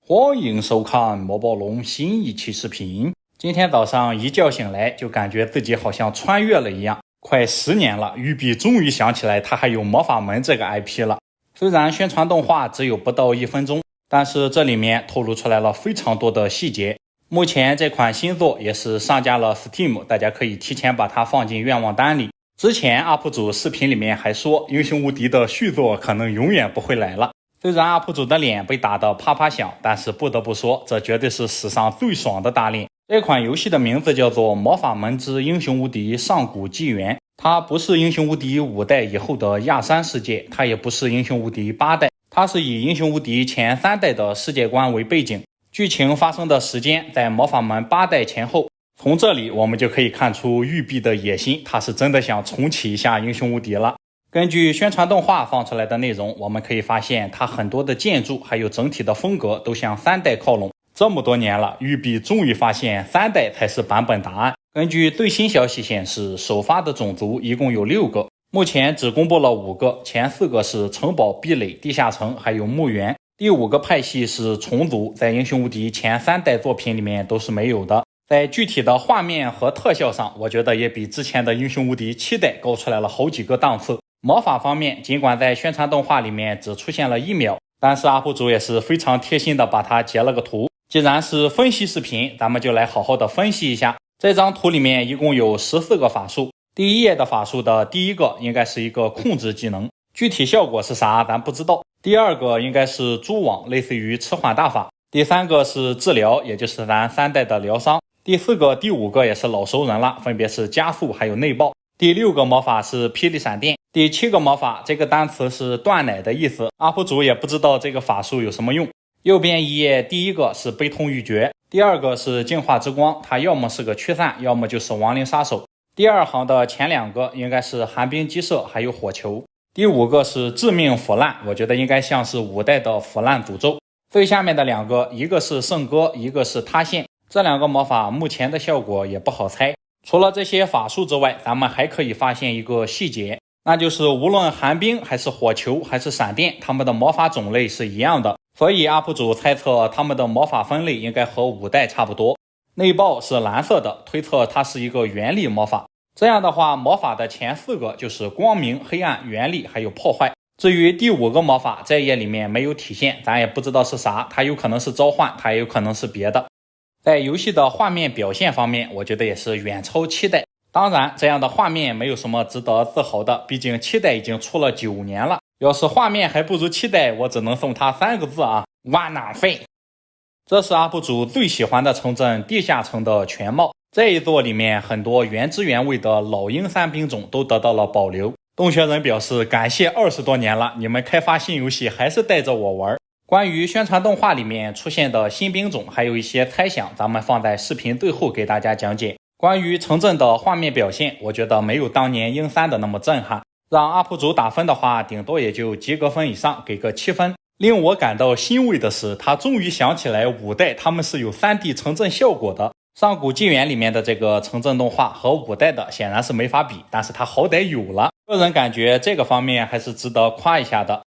欢迎收看魔宝龙新一期视频。今天早上一觉醒来，就感觉自己好像穿越了一样。快10年了，育碧终于想起来它还有魔法门这个 IP 了。虽然宣传动画只有不到1分钟，但是这里面透露出来了非常多的细节。目前这款新作也是上架了 Steam， 大家可以提前把它放进愿望单里。之前 UP 主视频里面还说英雄无敌的续作可能永远不会来了。虽然 UP 主的脸被打得啪啪响，但是不得不说，这绝对是史上最爽的打脸。这款游戏的名字叫做《魔法门之英雄无敌上古纪元》，它不是英雄无敌5代以后的亚山世界，它也不是英雄无敌8代，它是以英雄无敌前3代的世界观为背景，剧情发生的时间在魔法门8代前后。从这里我们就可以看出育碧的野心，它是真的想重启一下英雄无敌了。根据宣传动画放出来的内容，我们可以发现它很多的建筑还有整体的风格都向3代靠拢。这么多年了，育碧终于发现3代才是版本答案。根据最新消息显示，首发的种族一共有6个，目前只公布了5个，前4个是城堡、壁垒、地下城还有墓园，第5个派系是虫族，在英雄无敌前3代作品里面都是没有的。在具体的画面和特效上，我觉得也比之前的英雄无敌7代高出来了好几个档次。魔法方面，尽管在宣传动画里面只出现了1秒，但是 UP 主也是非常贴心的把它截了个图。既然是分析视频，咱们就来好好的分析一下。这张图里面一共有14个法术，第一页的法术的第1个应该是一个控制技能，具体效果是啥咱不知道。第2个应该是蛛网，类似于迟缓大法。第3个是治疗，也就是咱3代的疗伤。第4个、第5个也是老熟人了，分别是加速还有内爆。第6个魔法是霹雳闪电。第7个魔法，这个单词是断奶的意思， UP 主也不知道这个法术有什么用。右边一页第1个是悲痛欲绝，第2个是净化之光，它要么是个驱散，要么就是亡灵杀手。第2行的前2个应该是寒冰击射还有火球。第5个是致命腐烂，我觉得应该像是5代的腐烂诅咒。最下面的2个，一个是圣歌，一个是塌陷，这2个魔法目前的效果也不好猜。除了这些法术之外，咱们还可以发现一个细节，那就是无论寒冰还是火球还是闪电，它们的魔法种类是一样的，所以 UP 主猜测他们的魔法分类应该和5代差不多。内爆是蓝色的，推测它是一个原力魔法。这样的话，魔法的前4个就是光明、黑暗、原力还有破坏。至于第5个魔法，在页里面没有体现，咱也不知道是啥，它有可能是召唤，它也有可能是别的。在游戏的画面表现方面，我觉得也是远超7代。当然，这样的画面没有什么值得自豪的，毕竟7代已经出了9年了。要是画面还不如7代，我只能送他3个字啊，挖囊废。这是 UP 主最喜欢的城镇地下城的全貌。这一座里面很多原汁原味的老鹰3兵种都得到了保留。洞穴人表示感谢20多年了，你们开发新游戏还是带着我玩。关于宣传动画里面出现的新兵种还有一些猜想，咱们放在视频最后给大家讲解。关于城镇的画面表现，我觉得没有当年鹰3的那么震撼，让 UP 主打分的话顶多也就及格分以上，给个7分。令我感到欣慰的是，他终于想起来5代他们是有 3D 城镇效果的。上古纪元里面的这个城镇动画和5代的显然是没法比，但是他好歹有了，个人感觉这个方面还是值得夸一下的。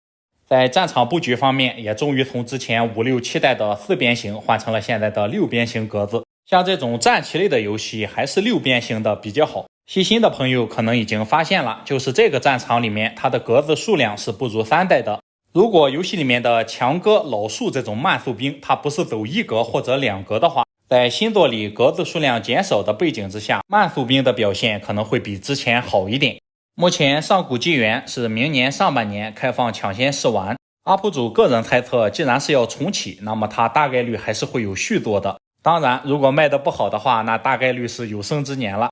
在战场布局方面，也终于从之前5、6、7代的4边形换成了现在的6边形格子。像这种战棋类的游戏还是6边形的比较好。细心的朋友可能已经发现了，就是这个战场里面它的格子数量是不如3代的。如果游戏里面的强哥、老树这种慢速兵它不是走1格或者2格的话，在新作里格子数量减少的背景之下，慢速兵的表现可能会比之前好一点。目前上古纪元是明年上半年开放抢先试玩， UP 主个人猜测，既然是要重启，那么它大概率还是会有续作的。当然，如果卖得不好的话，那大概率是有生之年了。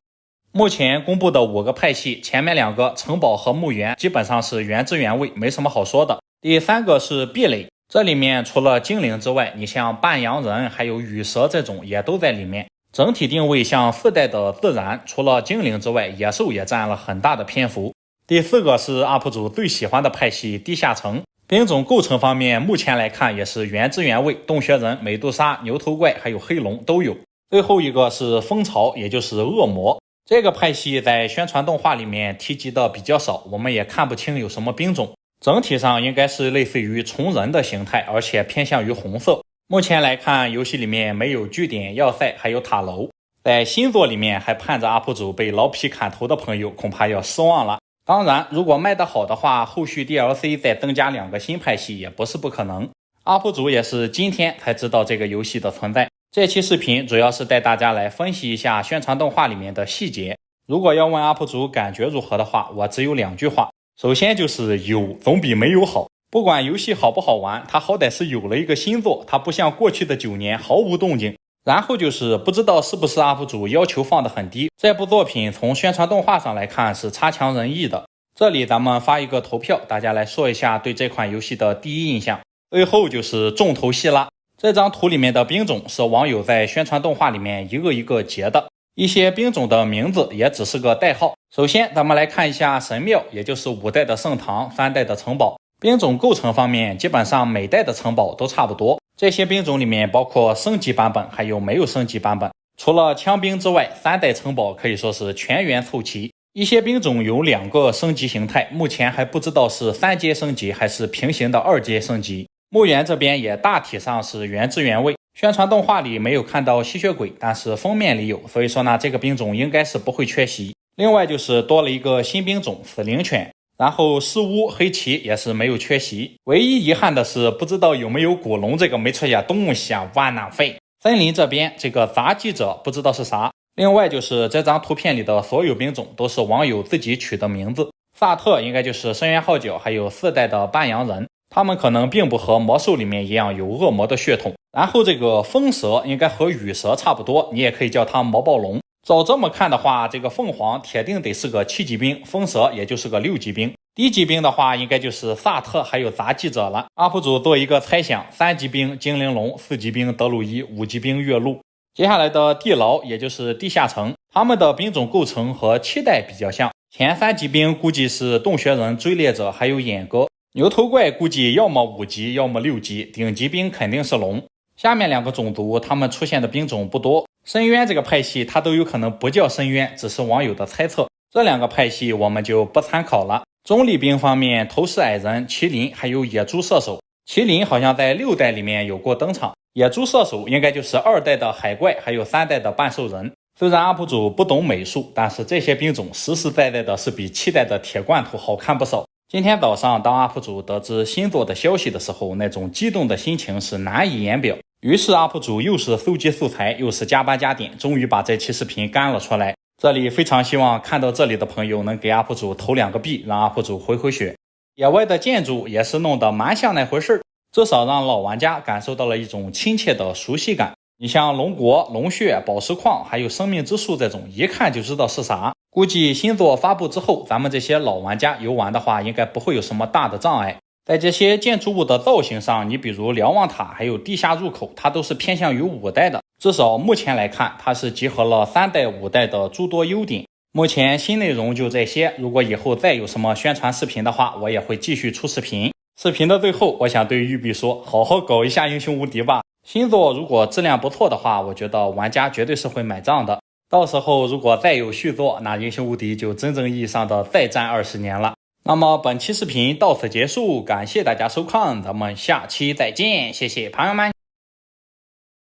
目前公布的5个派系，前面2个城堡和墓园基本上是原汁原味，没什么好说的。第3个是壁垒，这里面除了精灵之外，你像半羊人还有羽蛇这种也都在里面。整体定位像4代的自然，除了精灵之外，野兽也占了很大的篇幅。第4个是 UP 主最喜欢的派系地下城，兵种构成方面目前来看也是原汁原味，洞穴人、美杜莎、牛头怪还有黑龙都有。最后一个是蜂巢，也就是恶魔，这个派系在宣传动画里面提及的比较少，我们也看不清有什么兵种，整体上应该是类似于虫人的形态，而且偏向于红色。目前来看，游戏里面没有据点、要塞，还有塔楼。在新作里面还盼着 UP 主被老皮砍头的朋友恐怕要失望了。当然，如果卖得好的话，后续 DLC 再增加2个新派系也不是不可能。UP 主也是今天才知道这个游戏的存在。这期视频主要是带大家来分析一下宣传动画里面的细节。如果要问 UP 主感觉如何的话，我只有2句话。首先就是有总比没有好。不管游戏好不好玩，它好歹是有了一个新作，它不像过去的9年毫无动静。然后就是不知道是不是 UP 主要求放得很低，这部作品从宣传动画上来看是差强人意的。这里咱们发一个投票，大家来说一下对这款游戏的第一印象。最后就是重头戏啦，这张图里面的兵种是网友在宣传动画里面一个一个截的，一些兵种的名字也只是个代号。首先咱们来看一下神庙，也就是5代的圣堂，3代的城堡。兵种构成方面，基本上每代的城堡都差不多。这些兵种里面包括升级版本还有没有升级版本，除了枪兵之外，3代城堡可以说是全员凑齐。一些兵种有2个升级形态，目前还不知道是3阶升级还是平行的2阶升级。墓园这边也大体上是原汁原味。宣传动画里没有看到吸血鬼，但是封面里有，所以说呢，这个兵种应该是不会缺席。另外就是多了一个新兵种死灵犬，然后尸巫黑旗也是没有缺席。唯一遗憾的是不知道有没有古龙这个没出现东西啊，哇浪费。森林这边这个杂技者不知道是啥。另外就是这张图片里的所有兵种都是网友自己取的名字，萨特应该就是深渊号角还有4代的半羊人，他们可能并不和魔兽里面一样有恶魔的血统。然后这个风蛇应该和羽蛇差不多，你也可以叫它毛暴龙。照这么看的话，这个凤凰铁定得是个7级兵，风蛇也就是个6级兵。低级兵的话应该就是萨特还有杂技者了。UP 主做一个猜想，3级兵精灵龙，4级兵德鲁伊，5级兵月鹿。接下来的地牢也就是地下城，他们的兵种构成和7代比较像。前3级兵估计是洞穴人、追猎者还有眼哥，牛头怪估计要么5级要么6级，顶级兵肯定是龙。下面2个种族他们出现的兵种不多，深渊这个派系它都有可能不叫深渊，只是网友的猜测。这2个派系我们就不参考了。中立兵方面，头饰矮人、麒麟还有野猪射手。麒麟好像在6代里面有过登场，野猪射手应该就是2代的海怪还有3代的半兽人。虽然 UP 主不懂美术，但是这些兵种实实在在的是比7代的铁罐头好看不少。今天早上当 UP 主得知新作的消息的时候，那种激动的心情是难以言表。于是 UP 主又是搜集素材又是加班加点，终于把这期视频干了出来。这里非常希望看到这里的朋友能给 UP 主投2个币，让 UP 主回血。野外的建筑也是弄得蛮像那回事，至少让老玩家感受到了一种亲切的熟悉感。你像龙国、龙血、宝石矿还有生命之树这种一看就知道是啥，估计新作发布之后，咱们这些老玩家游玩的话应该不会有什么大的障碍。在这些建筑物的造型上，你比如瞭望塔还有地下入口，它都是偏向于5代的，至少目前来看它是集合了3代5代的诸多优点。目前新内容就这些，如果以后再有什么宣传视频的话，我也会继续出视频。视频的最后，我想对育碧说，好好搞一下英雄无敌吧。新作如果质量不错的话，我觉得玩家绝对是会买账的。到时候如果再有续作，那英雄无敌就真正意义上的再战20年了。那么本期视频到此结束，感谢大家收看，咱们下期再见，谢谢朋友们。